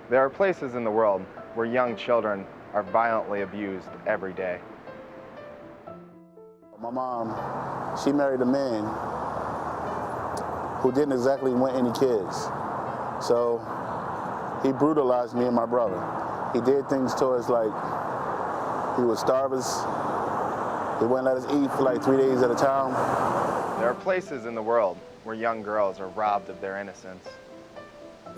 There are places in the world where young children are violently abused every day. My mom, she married a man who didn't exactly want any kids. So he brutalized me and my brother. He did things to us like he would starve us. He wouldn't let us eat for like 3 days at a time. There are places in the world where young girls are robbed of their innocence.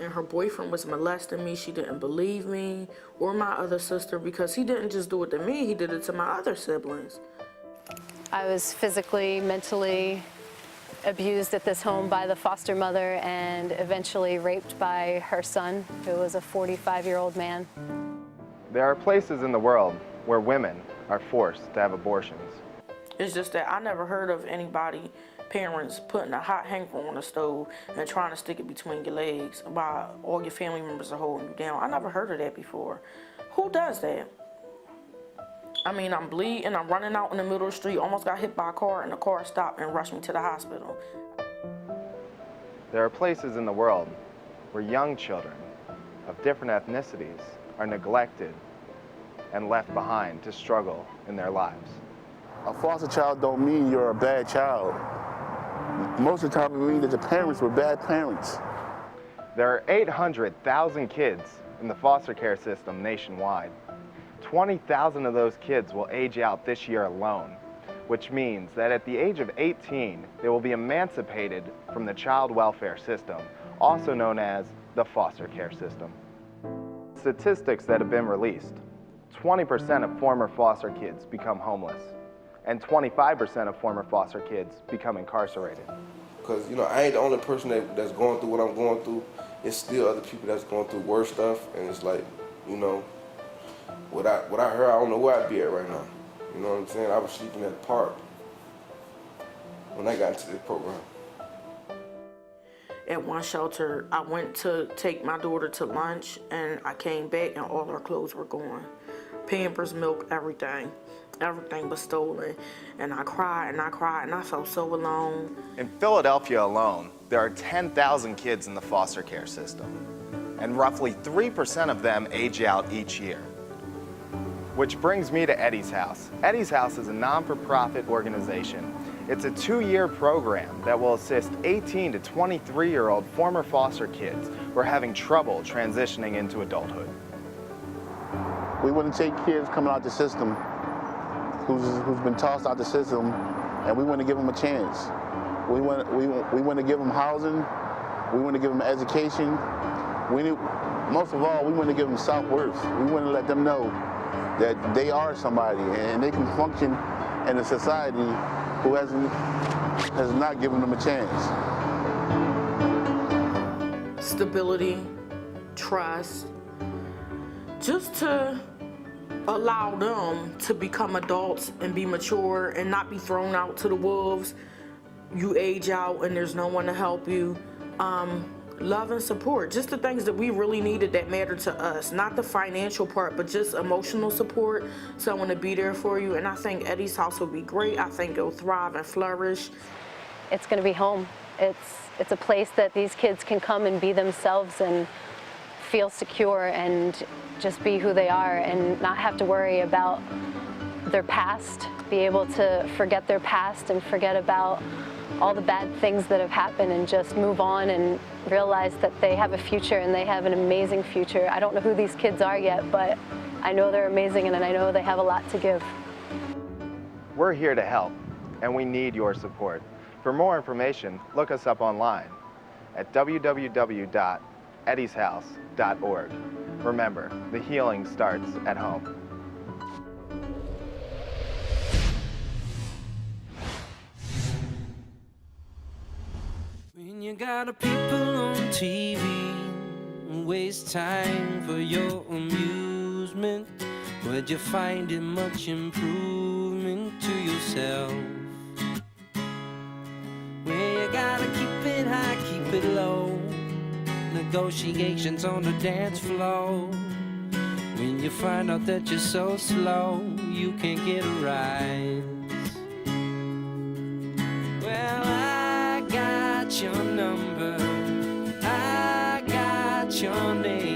And her boyfriend was molesting me. She didn't believe me or my other sister because he didn't just do it to me, he did it to my other siblings. I was physically, mentally abused at this home by the foster mother and eventually raped by her son, who was a 45-year-old man. There are places in the world where women are forced to have abortions. It's just that I never heard of anybody, parents, putting a hot hanger on the stove and trying to stick it between your legs while all your family members are holding you down. I never heard of that before. Who does that? I mean, I'm bleeding, I'm running out in the middle of the street, almost got hit by a car, and the car stopped and rushed me to the hospital. There are places in the world where young children of different ethnicities are neglected and left behind to struggle in their lives. A foster child don't mean you're a bad child. Most of the time it means that the parents were bad parents. There are 800,000 kids in the foster care system nationwide. 20,000 of those kids will age out this year alone, which means that at the age of 18, they will be emancipated from the child welfare system, also known as the foster care system. Statistics that have been released: 20% of former foster kids become homeless, and 25% of former foster kids become incarcerated. Because, I ain't the only person that's going through what I'm going through. It's still other people that's going through worse stuff, and it's like, what I heard, I don't know where I'd be at right now. You know what I'm saying? I was sleeping at the park when I got into this program. At one shelter, I went to take my daughter to lunch, and I came back and all her clothes were gone. Pampers, milk, everything. Everything was stolen. And I cried and I cried and I felt so alone. In Philadelphia alone, there are 10,000 kids in the foster care system, and roughly 3% of them age out each year. Which brings me to Eddie's House. Eddie's House is a non-for-profit organization. It's a 2-year program that will assist 18 to 23-year-old former foster kids who are having trouble transitioning into adulthood. We wouldn't take kids coming out the system who's been tossed out the system, and we want to give them a chance. We want to give them housing. We want to give them education. Most of all, we want to give them self-worth. We want to let them know that they are somebody and they can function in a society who has not given them a chance. Stability, trust, just to allow them to become adults and be mature and not be thrown out to the wolves. You age out and there's no one to help you. Love and support, just the things that we really needed that matter to us. Not the financial part, but just emotional support, someone to be there for you. And I think Eddie's House will be great. I think it'll thrive and flourish. It's going to be home. It's a place that these kids can come and be themselves and feel secure and just be who they are and not have to worry about their past, be able to forget their past and forget about all the bad things that have happened and just move on and realize that they have a future and they have an amazing future. I don't know who these kids are yet, but I know they're amazing and I know they have a lot to give. We're here to help, and we need your support. For more information, look us up online at www.eddieshouse.org. Remember, the healing starts at home. When you got a people on TV, waste time for your amusement, would you find it much improvement to yourself? When you gotta keep it high, keep it low, negotiations on the dance floor. When you find out that you're so slow, you can't get a rise. Well, I got your number, I got your name.